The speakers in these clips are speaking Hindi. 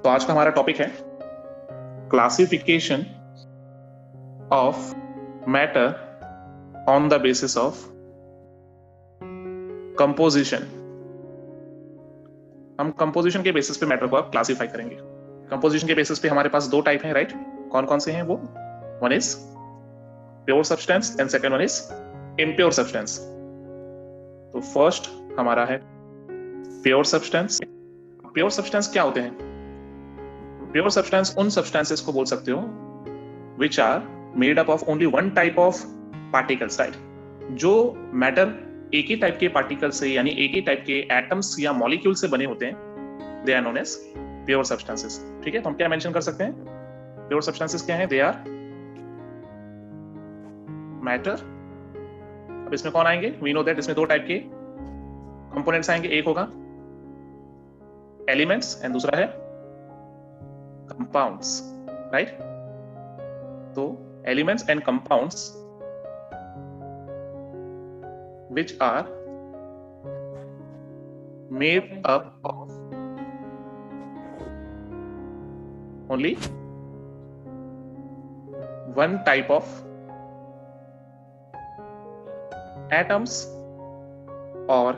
तो आज का हमारा टॉपिक है classification of matter on the basis of composition. हम कंपोजिशन के बेसिस पे मैटर को क्लासिफाई करेंगे। कंपोजिशन के बेसिस पे हमारे पास दो टाइप हैं, राइट? कौन कौन से हैं वो? One is pure substance and second one is impure substance. तो फर्स्ट हमारा है प्योर सब्सटेंस। प्योर सब्सटेंस क्या होते हैं? प्योर सब्सटेंस उन सब्सटेंसेस को बोल सकते हो which are made up of only one type of particles, right? जो मैटर एक ही टाइप के पार्टिकल से यानी एक ही टाइप के एटम्स या मॉलिक्यूल से बने होते हैं, they are known as pure substances. ठीक है, तो हम क्या मेंशन कर सकते हैं? प्योर सब्सटेंसेस क्या है? They are matter. अब इसमें कौन आएंगे? वी नो दैट इसमें दो टाइप के कंपोनेंट्स आएंगे, एक होगा एलिमेंट्स एंड दूसरा है कंपाउंड्स, राइट? तो elements and compounds which are made up of only one type of atoms or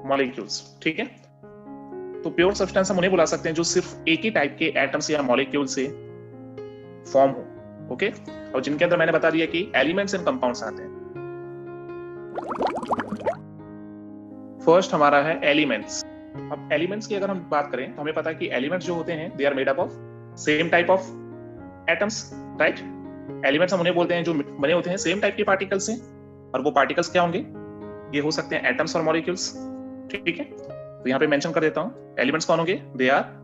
molecules। ठीक है, तो प्योर सब्सटेंस हम उन्हें बुला सकते हैं जो सिर्फ एक ही टाइप के एटम्स या मॉलिक्यूल से फॉर्म हो, ओके? और जिनके अंदर मैंने बता दिया कि एलिमेंट्स एंड कंपाउंड्स आते हैं। फर्स्ट हमारा है एलिमेंट्स। अब एलिमेंट्स की अगर हम बात करें तो हमें पता है कि एलिमेंट्स जो होते हैं they are made up of same type of atoms, right? Elements हम उन्हें बोलते हैं जो बने होते हैं सेम टाइप के पार्टिकल्स से, और वो पार्टिकल्स क्या होंगे? ये हो सकते हैं एटम्स और मॉलिक्यूल्स। ठीक है, तो यहां पे मेंशन कर देता हूं एलिमेंट्स कौन होंगे? They are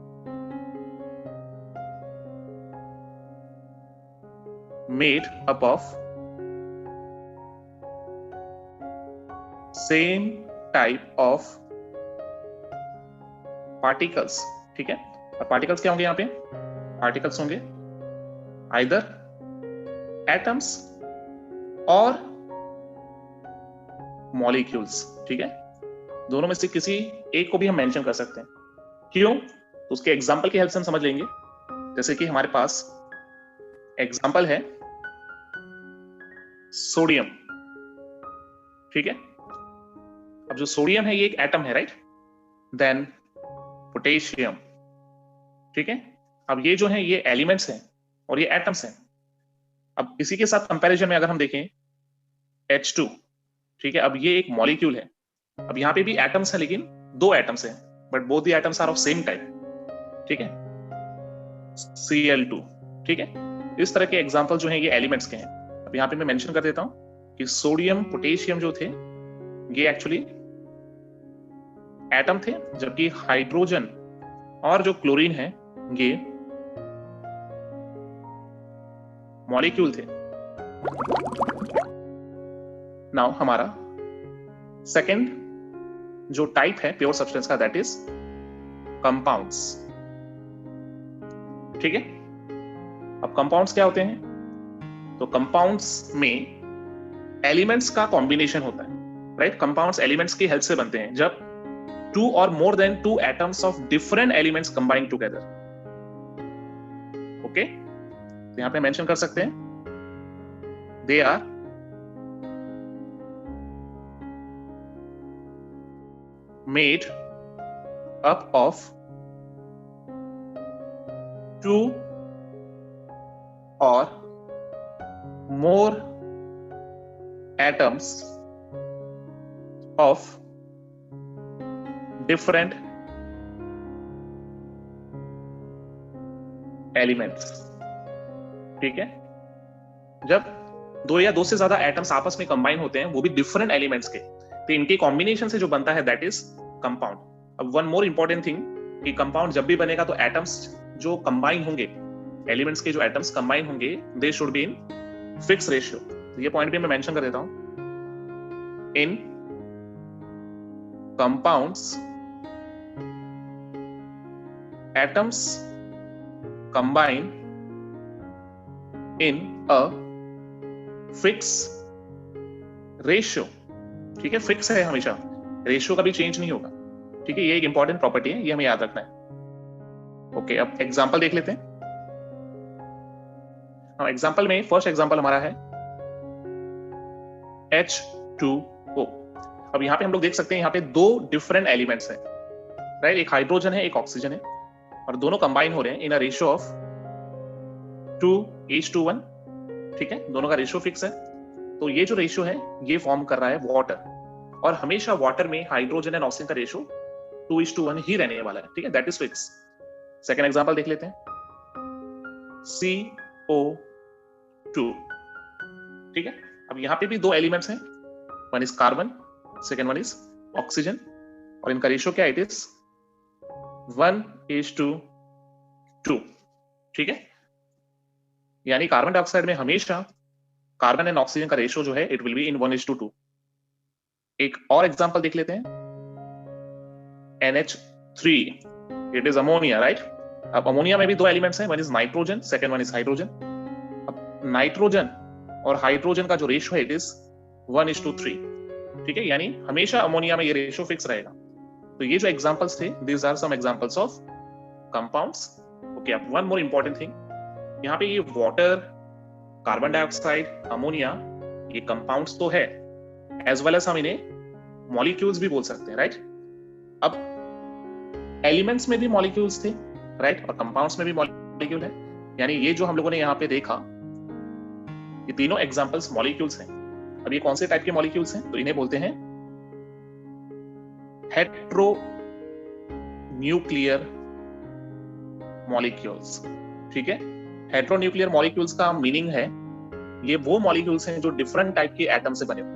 made up of same type of particles। ठीक है, और पार्टिकल्स क्या होंगे? यहां पे पार्टिकल्स होंगे either atoms और molecules। ठीक है, दोनों में से किसी एक को भी हम मेंशन कर सकते हैं। क्यों? तो उसके एग्जांपल की हेल्प से हम समझ लेंगे। जैसे कि हमारे पास एग्जाम्पल है सोडियम। ठीक है, अब जो सोडियम है ये एक एटम है, राइट? Then potassium. ठीक है, अब ये जो है ये एलिमेंट्स हैं और ये एटम्स हैं। अब इसी के साथ कंपैरिजन में अगर हम देखें H2, ठीक है, अब ये एक मॉलिक्यूल है। अब यहां पे भी एटम्स है लेकिन दो एटम्स हैं, but both the atoms are of same type. ठीक है, Cl2। ठीक है, इस तरह के एग्जांपल जो हैं ये एलिमेंट्स के हैं। अब यहां पे मैं मेंशन कर देता हूं कि सोडियम पोटेशियम जो थे ये एक्चुअली एटम थे, जबकि हाइड्रोजन और जो क्लोरीन है ये मॉलिक्यूल थे। नाउ हमारा सेकंड जो टाइप है प्योर सब्सटेंस का, दैट इज कंपाउंड्स। ठीक है, अब कंपाउंड्स क्या होते हैं? तो कंपाउंड्स में एलिमेंट्स का कॉम्बिनेशन होता है, राइट? कंपाउंड्स एलिमेंट्स की हेल्प से बनते हैं जब two or more than two atoms of different elements combine together. Okay, तो यहां पे मेंशन कर सकते हैं they are made up of two or more atoms of different elements। ठीक है, जब दो या दो से ज्यादा एटम्स आपस में कंबाइन होते हैं वो भी डिफरेंट एलिमेंट्स के, तो इनके कॉम्बिनेशन से जो बनता है दैट इज कंपाउंड। अब वन मोर इंपॉर्टेंट थिंग कि कंपाउंड जब भी बनेगा तो एटम्स जो कंबाइन होंगे, एलिमेंट्स के जो एटम्स कंबाइन होंगे, they should be in fix ratio. तो ये पॉइंट भी मैं मेंशन कर देता हूं। In compounds atoms combine in a fix ratio. ठीक है, फिक्स है हमेशा, रेशियो कभी चेंज नहीं होगा। ठीक है, ये एक इंपॉर्टेंट प्रॉपर्टी है, ये हमें याद रखना है। ओके, अब एग्जांपल देख लेते हैं। हाँ, एग्जांपल में फर्स्ट एग्जांपल हमारा है H2O। अब यहाँ पे हम लोग देख सकते हैं, यहाँ पे दो डिफरेंट एलिमेंट्स हैं, राइट। एक हाइड्रोजन है, एक ऑक्सीजन है, और दोनों कंबाइन हो रहे हैं इन अ रेशियो ऑफ 2:1। ठीक है, दोनों का रेशियो फिक्स है। तो ये जो रेशियो है ये फॉर्म कर रहा है वाटर, और हमेशा वाटर में हाइड्रोजन एंड ऑक्सीजन का रेशियो 2:1 ही रहने वाला है। ठीक है, that is fix. Second example देख लेते हैं, CO2। ठीक है, अब यहां पे भी दो एलिमेंट्स हैं, one is carbon, second one is oxygen, और इनका रेशियो क्या, इट इज 1:2। ठीक है, यानी कार्बन डाइऑक्साइड में हमेशा कार्बन एंड ऑक्सीजन का रेशियो जो है इट विल बी इन 1:2। एक और एग्जांपल देख लेते हैं, NH3, it is ammonia, right. अब अमोनिया में भी दो एलिमेंट्स हैं, one is nitrogen, second one is hydrogen. अब नाइट्रोजन और हाइड्रोजन का जो रेशियो है इट इज 1:3। ठीक है, यानी हमेशा अमोनिया में ये रेशियो फिक्स रहेगा। तो ये जो एग्जांपल्स थे, these are some examples of compounds. Okay, अब वन मोर इंपॉर्टेंट थिंग, यहाँ पे ये वाटर, कार्बन डाइऑक्साइड, अमोनिया, ये कंपाउंड्स तो है, एज वेल एज हम इन्हें मॉलिक्यूल्स भी बोल सकते हैं, राइट। अब एलिमेंट्स में भी मॉलिक्यूल्स थे, राइट, और कंपाउंड्स में भी मॉलिक्यूल है, यानी ये जो हम लोगों ने यहाँ पे देखा, ये तीनों एग्जांपल्स मॉलिक्यूल्स हैं। अब ये कौन से टाइप के मॉलिक्यूल्स हैं, तो इन्हें बोलते हैं हेट्रो न्यूक्लियर मॉलिक्यूल्स। ठीक है, हेट्रो न्यूक्लियर मॉलिक्यूल्स का मीनिंग है ये वो मॉलिक्यूल्स हैं जो डिफरेंट टाइप के एटम से बने हो।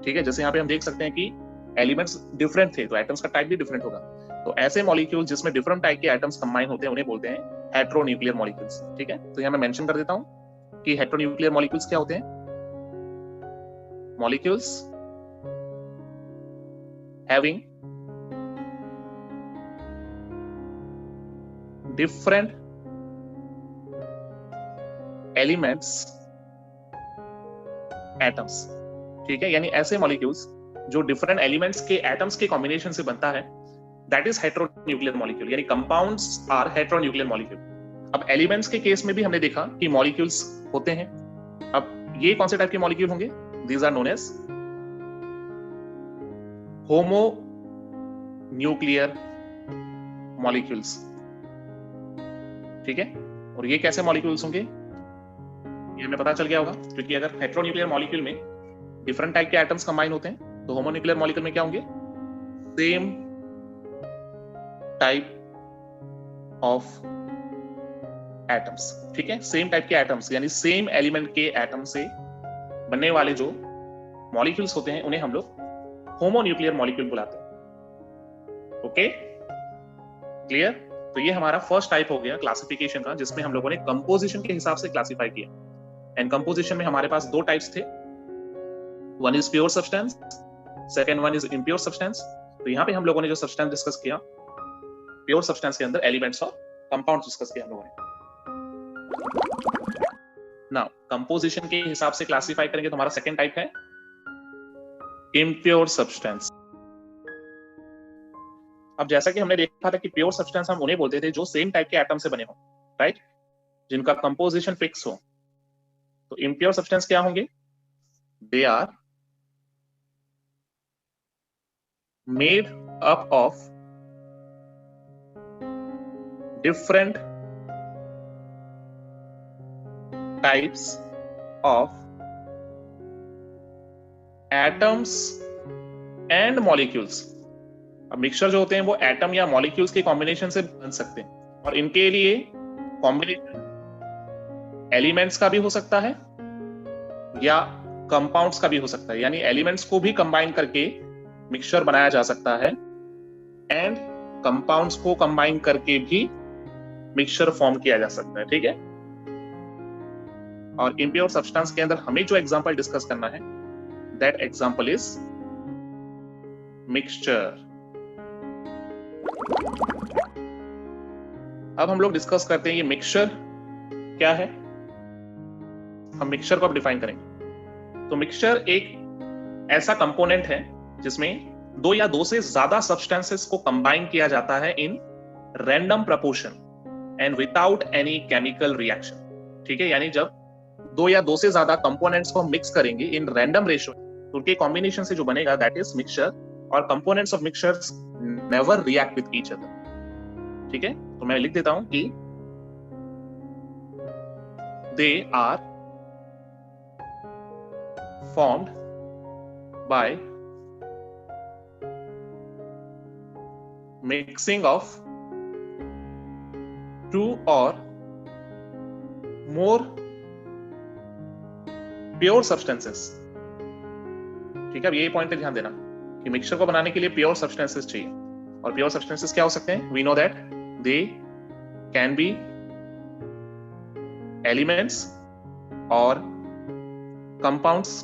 ठीक है, जैसे यहाँ पे हम देख सकते हैं कि एलिमेंट्स डिफरेंट थे, तो एटम्स का टाइप भी डिफरेंट होगा। तो ऐसे मॉलिक्यूल जिसमें डिफरेंट टाइप के एटम्स कंबाइन होते हैं उन्हें बोलते हैं हेट्रो न्यूक्लियर मॉलिक्यूल्स। ठीक है, तो यहाँ मैं मेंशन कर देता हूं कि हेट्रो न्यूक्लियर मॉलिक्यूल्स क्या होते हैं। Molecules having different elements atoms. ठीक है, यानी ऐसे मॉलिक्यूल्स जो डिफरेंट एलिमेंट्स के एटम्स के कॉम्बिनेशन से बनता है, दैट इज हेट्रोन्यूक्लियर मॉलिक्यूल, यानी कंपाउंड्स आर हेट्रोन्यूक्लियर मॉलिक्यूल। अब एलिमेंट्स के केस में भी हमने देखा कि मॉलिक्यूल्स होते हैं। अब ये कौन से टाइप के मॉलिक्यूल होंगे, these are known as homonuclear molecules. ठीक है, और ये कैसे मॉलिक्यूल्स होंगे ये हमें पता चल गया होगा, क्योंकि अगर हेट्रोन्यूक्लियर मॉलिक्यूल में डिफरेंट टाइप के एटम्स कंबाइन होते हैं, तो होमोन्यूक्लियर मॉलिक्यूल में क्या होंगे, सेम टाइप ऑफ एटम्स। ठीक है, सेम टाइप के एटम्स यानी सेम एलिमेंट के एटम से बनने वाले जो मॉलिक्यूल्स होते हैं उन्हें हम लोग होमोन्यूक्लियर मॉलिक्यूल बुलाते हैं। Okay, clear. तो ये हमारा फर्स्ट टाइप हो गया क्लासिफिकेशन का, जिसमें हम लोगों ने कंपोजिशन के हिसाब से क्लासिफाई किया। एंड कंपोजिशन में हमारे पास दो टाइप्स थे, one is pure substance, second one is impure substance. तो यहाँ पे हम लोगों ने जो सब्सटेंस डिस्कस किया, प्योर सब्सटेंस के अंदर एलिमेंट्स और कंपाउंड्स डिस्कस किया हम लोगों ने। नाउ कंपोजिशन के हिसाब से क्लासिफाई करेंगे तो हमारा सेकेंड टाइप है इम्प्योर सब्सटेंस। अब जैसा कि हमने देखा था कि प्योर सब्सटेंस हम उन्हें बोलते थे जो सेम टाइप के एटम से बने हो, राइट, जिनका कंपोजिशन फिक्स हो। तो इम्प्योर सब्सटेंस क्या होंगे, they are made up of different types of atoms and molecules. अब मिक्सचर जो होते हैं वो एटम या मॉलिक्यूल्स के कॉम्बिनेशन से बन सकते हैं, और इनके लिए कॉम्बिनेशन एलिमेंट्स का भी हो सकता है या कंपाउंड्स का भी हो सकता है, यानी एलिमेंट्स को भी कंबाइन करके मिक्सचर बनाया जा सकता है एंड कंपाउंड्स को कंबाइन करके भी मिक्सचर फॉर्म किया जा सकता है। ठीक है, और इम्प्योर सब्सटेंस के अंदर हमें जो एग्जांपल डिस्कस करना है, दैट एग्जांपल इज मिक्सचर। अब हम लोग डिस्कस करते हैं ये मिक्सचर क्या है। हम मिक्सचर को अब डिफाइन करेंगे। तो मिक्सचर एक ऐसा कंपोनेंट है जिसमें दो या दो से ज्यादा सब्सटेंसेस को कंबाइन किया जाता है in random proportion and without any chemical reaction. ठीक है, यानी जब दो या दो से ज्यादा कंपोनेंट्स को मिक्स करेंगे इन रैंडम रेशियो, तो उनके कॉम्बिनेशन से जो बनेगा दैट इज मिक्सचर, और components of mixtures never react with each other. ठीक है, तो मैं लिख देता हूं कि they are formed by mixing of two or more pure substances. ठीक है, अब ये पॉइंट पे ध्यान देना कि मिक्सचर को बनाने के लिए प्योर सब्सटेंसेस चाहिए, और प्योर सब्सटेंसेस क्या हो सकते हैं? We know that they can be elements और compounds,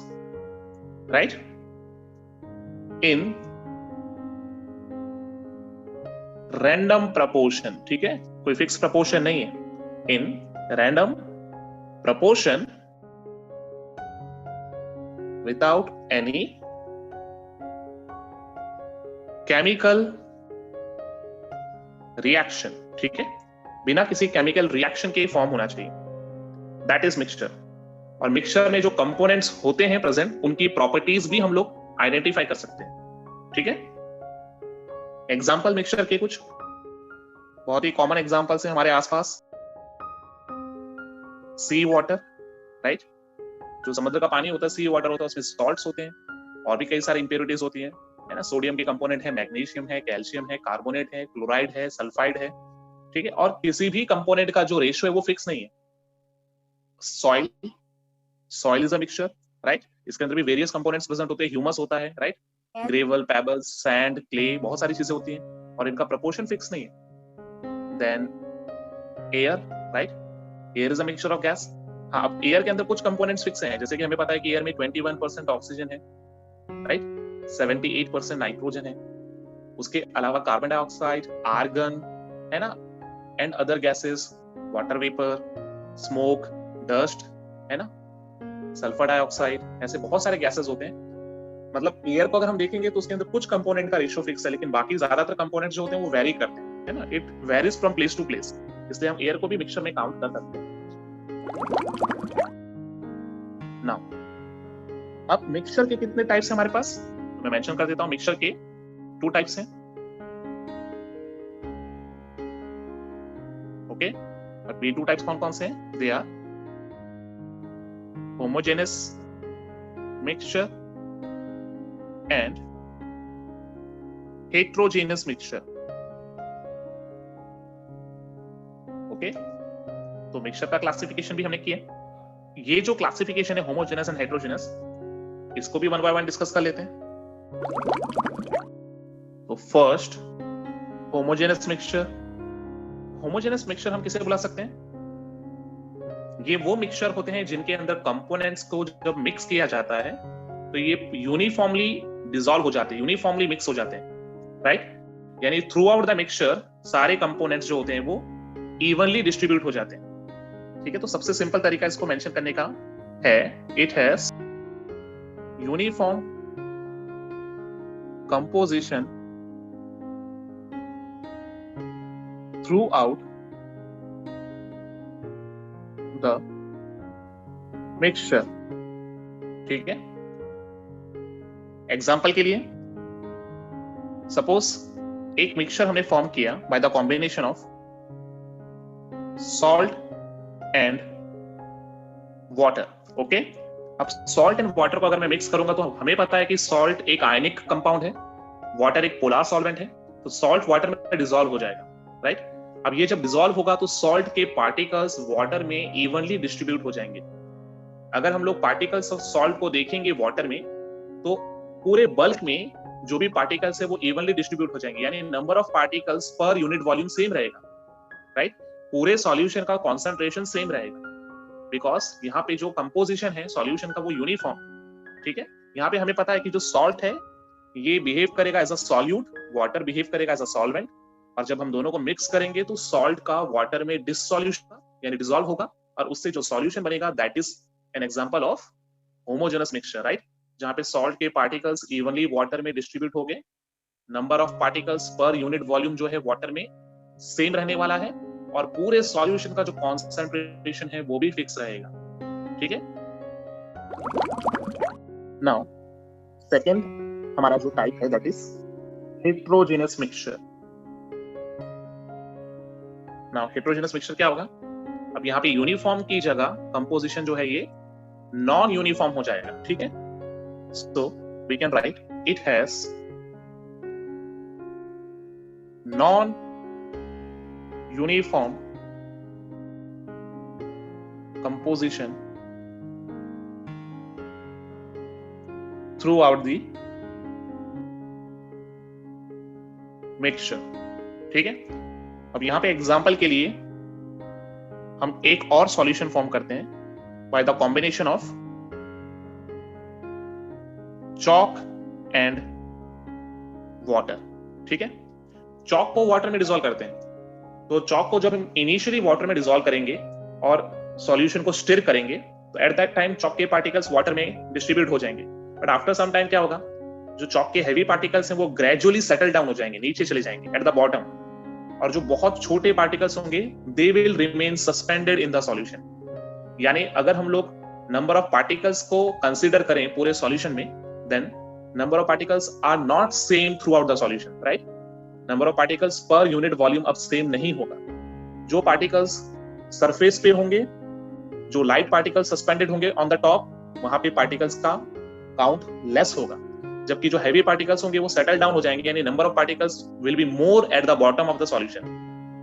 right, in random proportion. ठीक है, कोई फिक्स प्रपोर्शन नहीं है, in random proportion without any chemical reaction. ठीक है, बिना किसी केमिकल रिएक्शन के फॉर्म होना चाहिए, दैट इज मिक्सचर। और मिक्सचर में जो कंपोनेंट्स होते हैं प्रेजेंट, उनकी प्रॉपर्टीज भी हम लोग आइडेंटिफाई कर सकते हैं। ठीक है, एग्जाम्पल मिक्सचर के कुछ बहुत ही कॉमन एग्जाम्पल्स हैं हमारे आसपास। सी वाटर, राइट, जो समुद्र का पानी होता है सी वाटर होता है, उसमें सॉल्ट्स होते हैं और भी कई सारी इंप्योरिटीज होती हैं, है ना। सोडियम के कंपोनेंट है, मैग्नीशियम है, कैल्शियम है, कार्बोनेट है, क्लोराइड है, सल्फाइड है। ठीक है, और किसी भी कंपोनेंट का जो रेशियो है वो फिक्स नहीं है। Soil is a mixture, right, इसके अंदर भी वेरियस कंपोनेंट्स प्रेजेंट होते हैं, ह्यूमस होता है, right, gravel, pebbles, sand, clay, बहुत सारी चीजें होती हैं और इनका प्रोपोर्शन फिक्स नहीं है। Then air, right, air is a mixture of gas. हाँ, अब एयर के अंदर कुछ कंपोनेंट्स फिक्स हैं, जैसे कि हमें पता है कि एयर में 21% ऑक्सीजन है, राइट, 78% नाइट्रोजन है, उसके अलावा कार्बन डाइऑक्साइड, आर्गन, है ना, and other gases, water vapour, smoke, dust, है ना, सल्फर डाइऑक्साइड, ऐसे बहुत सारे गैसेस होते हैं। मतलब एयर को अगर हम देखेंगे तो उसके अंदर कुछ कंपोनेंट का रेशियो फिक्स है, लेकिन बाकी ज्यादातर कंपोनेंट्स जो होते हैं वो वेरी करते हैं, है ना, it varies from place to place, इसलिए हम एयर को भी मिक्सचर में काउंट कर सकते हैं। नाउ अब मिक्सचर के कितने टाइप्स हैं हमारे पास, मैं मेंशन कर देता हूं। मिक्सचर के 2 टाइप्स हैं, ओके, और ये 2 टाइप्स कौन कौन से हैं? They are homogeneous mixture and heterogeneous mixture. Okay, तो मिक्सचर का क्लासिफिकेशन भी हमने किया। ये जो क्लासिफिकेशन है होमोजेनस एंड हेट्रोजेनस, इसको भी 1 बाय 1 डिस्कस कर लेते हैं। तो first, homogeneous mixture. Homogeneous mixture हम किसे बुला सकते हैं? ये वो मिक्सचर होते हैं जिनके अंदर कंपोनेंट्स को जब मिक्स किया जाता है तो ये यूनिफॉर्मली डिसॉल्व हो जाते हैं, यूनिफॉर्मली मिक्स हो जाते हैं, राइट, यानी थ्रू आउट द मिक्सचर सारे कंपोनेंट्स जो होते हैं वो इवनली डिस्ट्रीब्यूट हो जाते हैं। ठीक है, तो सबसे सिंपल तरीका इसको मेंशन करने का है, it has uniform composition through out the mixture. ठीक है, एग्जाम्पल के लिए सपोज एक मिक्सचर हमने फॉर्म किया by the combination of salt and water. Okay, अब सॉल्ट एंड वाटर को अगर मैं मिक्स करूंगा तो हमें पता है कि सॉल्ट एक आयनिक कंपाउंड है, वाटर एक पोलर सॉल्वेंट है, तो सॉल्ट वाटर में डिसॉल्व हो जाएगा, राइट। अब ये जब डिसॉल्व होगा तो सॉल्ट के पार्टिकल्स वाटर में इवनली डिस्ट्रीब्यूट हो जाएंगे। अगर हम लोग पार्टिकल्स ऑफ सॉल्ट को देखेंगे वाटर में तो पूरे बल्क में जो भी पार्टिकल्स है वो इवनली डिस्ट्रीब्यूट हो जाएंगे, यानी number of particles per unit volume same रहेगा, राइट, पूरे सॉल्यूशन का कॉन्सेंट्रेशन सेम रहेगा, बिकॉज यहाँ पे जो कंपोजिशन है सॉल्यूशन का वो यूनिफॉर्म। ठीक है, यहाँ पे हमें पता है कि जो सॉल्ट है ये बिहेव करेगा as a solute, water behave करेगा एज अ सॉल्वेंट, और जब हम दोनों को मिक्स करेंगे तो सॉल्ट का वाटर में डिसॉल्यूशन यानी डिसॉल्व होगा और उससे जो सॉल्यूशन बनेगा that is an example of homogeneous mixture, right, जहां पे सॉल्ट के पार्टिकल्स इवनली वाटर में डिस्ट्रीब्यूट हो गए number of particles per unit volume जो है वाटर में सेम रहने वाला है, और पूरे सॉल्यूशन का जो कॉन्सेंट्रेशन है वो भी फिक्स रहेगा। ठीक है। नाउ सेकेंड हमारा जो टाइप है that is heterogeneous mixture. Now heterogeneous mixture क्या होगा? अब यहाँ पे यूनिफॉर्म की जगह कंपोजिशन जो है ये नॉन यूनिफॉर्म हो जाएगा। ठीक है। So we can write it has non uniform composition throughout the mixture। ठीक है। अब यहां पे एग्जांपल के लिए हम एक और सॉल्यूशन फॉर्म करते हैं by the combination of chalk and water. ठीक है। चॉक को वाटर में डिसॉल्व करते हैं, तो चॉक को जब हम इनिशियली वाटर में डिसॉल्व करेंगे और सॉल्यूशन को स्टिर करेंगे तो एट दैट टाइम चॉक के पार्टिकल्स वाटर में डिस्ट्रीब्यूट हो जाएंगे। बट आफ्टर सम टाइम क्या होगा, जो चॉक के हैवी पार्टिकल्स हैं वो ग्रेजुअली सेटल डाउन हो जाएंगे, नीचे चले जाएंगे एट द बॉटम, और जो बहुत छोटे पार्टिकल्स होंगे they will remain suspended in the solution. यानी अगर हम लोग नंबर ऑफ पार्टिकल्स को कंसीडर करें पूरे सॉल्यूशन में, then number of particles are not same throughout the solution, right. Number of particles per unit volume अब सेम नहीं होगा। जो पार्टिकल्स सरफेस पे होंगे, जो लाइट पार्टिकल्स सस्पेंडेड होंगे ऑन द टॉप, वहां पे पार्टिकल्स का काउंट लेस होगा, जबकि जो हैवी पार्टिकल्स होंगे वो सेटल डाउन हो जाएंगे, यानी number of particles will be more at the bottom of the solution,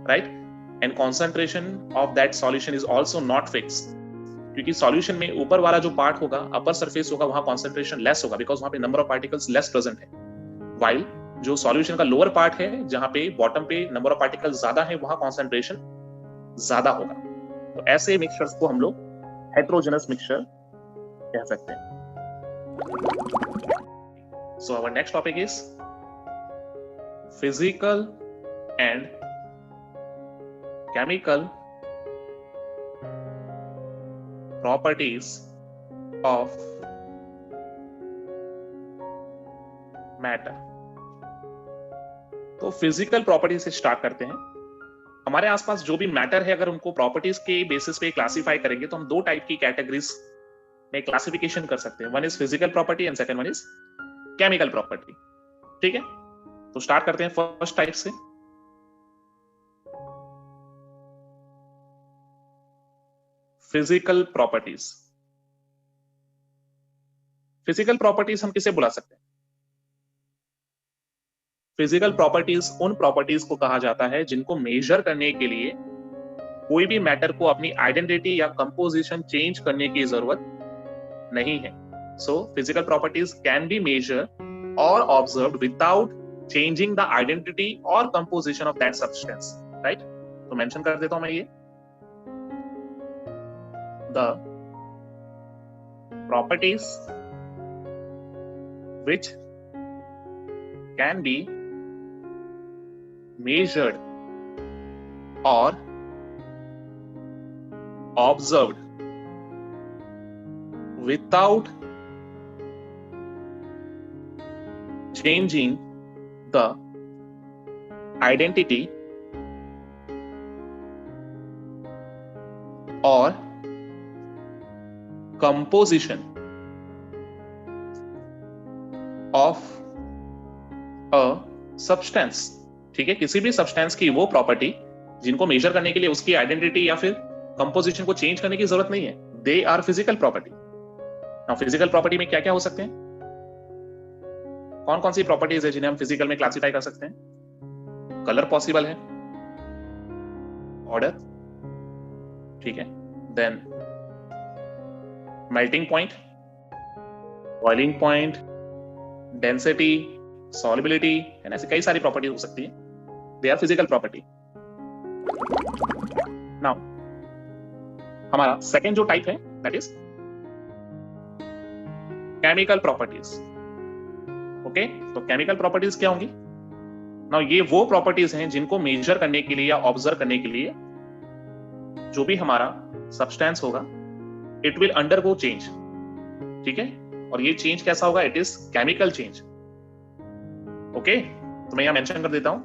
right. And concentration of that solution is also not fixed, क्योंकि सॉल्यूशन में ऊपर वाला जो पार्ट होगा, अपर सरफेस होगा, वहां कंसंट्रेशन लेस होगा बिकॉज वहां पे number of particles less present है, व्हाइल जो सॉल्यूशन का लोअर पार्ट है जहां पे बॉटम पे नंबर ऑफ पार्टिकल्स ज्यादा है, वहां कंसंट्रेशन ज्यादा होगा। तो ऐसे मिक्सचर्स को हम लोग हेट्रोजेनस मिक्सचर कह सकते हैं। So our next topic is physical and chemical properties of matter। तो फिजिकल प्रॉपर्टीज से स्टार्ट करते हैं। हमारे आसपास जो भी मैटर है, अगर उनको प्रॉपर्टीज के बेसिस पे क्लासिफाई करेंगे तो हम दो टाइप की कैटेगरीज में क्लासिफिकेशन कर सकते हैं। One is physical property and second one is chemical property. ठीक है। तो स्टार्ट करते हैं फर्स्ट टाइप से। Physical properties. फिजिकल प्रॉपर्टीज हम किसे बुला सकते हैं? फिजिकल प्रॉपर्टीज उन प्रॉपर्टीज को कहा जाता है जिनको मेजर करने के लिए कोई भी मैटर को अपनी आइडेंटिटी या कंपोजिशन चेंज करने की जरूरत नहीं है। So physical properties can be measured और observed without changing the identity और composition of that substance, right. तो मेंशन कर देता हूं मैं ये, the properties which can be measured or observed without changing the identity or composition of a substance. ठीक है। किसी भी सब्सटेंस की वो प्रॉपर्टी जिनको मेजर करने के लिए उसकी आइडेंटिटी या फिर कंपोजिशन को चेंज करने की जरूरत नहीं है, they are physical property. Now physical property में क्या क्या हो सकते हैं? कौन कौन सी प्रॉपर्टीज है जिन्हें हम फिजिकल में क्लासिफाई कर सकते हैं? कलर पॉसिबल है, ऑर्डर, ठीक है, then melting point, boiling point, density, solubility, and ऐसी कई सारी प्रॉपर्टीज हो सकती है। They are physical property. Now हमारा सेकेंड जो टाइप है that is chemical properties. Okay, तो केमिकल प्रॉपर्टीज क्या होंगी? नाउ ये वो प्रॉपर्टीज हैं जिनको मेजर करने के लिए या ऑब्जर्व करने के लिए जो भी हमारा सब्सटेंस होगा इट विल अंडरगो चेंज। ठीक है। और ये चेंज कैसा होगा? It is chemical change. Okay, तो मैं यहां मेंशन कर देता हूं,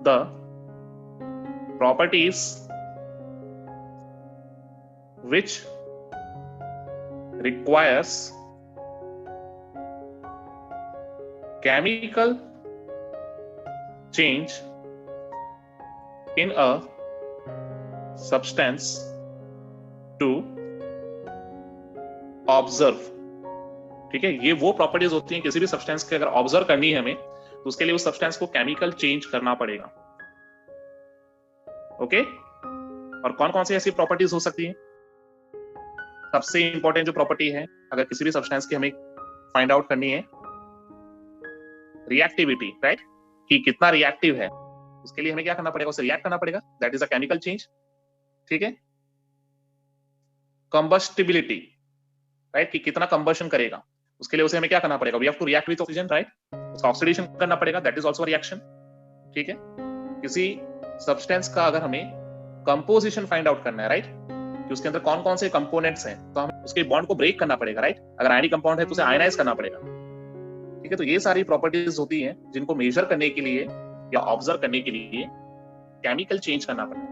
the properties which requires chemical change in a substance to observe। ठीक है, ये वो प्रॉपर्टीज होती हैं किसी भी सब्सटेंस के, अगर ऑब्जर्व करनी है हमें तो उसके लिए उस सब्सटेंस को केमिकल चेंज करना पड़ेगा। ओके, और कौन कौन सी ऐसी प्रॉपर्टीज हो सकती हैं? सबसे इंपॉर्टेंट जो प्रॉपर्टी है अगर किसी भी सब्सटेंस की हमें फाइंड आउट करनी है, रिएक्टिविटी, राइट, कि कितना रिएक्टिव है, उसके लिए हमें क्या करना पड़ेगा? उसे रिएक्ट करना पड़ेगा, that is a chemical change. ठीक है, कंबस्टिबिलिटी, राइट, कि कितना कंबशन करेगा, उसके लिए उसे हमें क्या करना पड़ेगा? We have to react with oxygen, right, उसका ऑक्सीडेशन करना पड़ेगा, दैट इज आल्सो रिएक्शन। ठीक है, किसी सब्सटेंस का अगर हमें कंपोजिशन फाइंड आउट करना है, राइट, कि उसके अंदर कौन कौन से कंपोनेंट्स हैं, तो हमें उसके बॉन्ड को ब्रेक करना पड़ेगा, राइट, अगर आयनिक कंपाउंड है तो उसे आयनाइज करना पड़ेगा। ठीक है, तो ये सारी प्रॉपर्टीज होती हैं जिनको मेजर करने के लिए या ऑब्जर्व करने के लिए केमिकल चेंज करना पड़ेगा।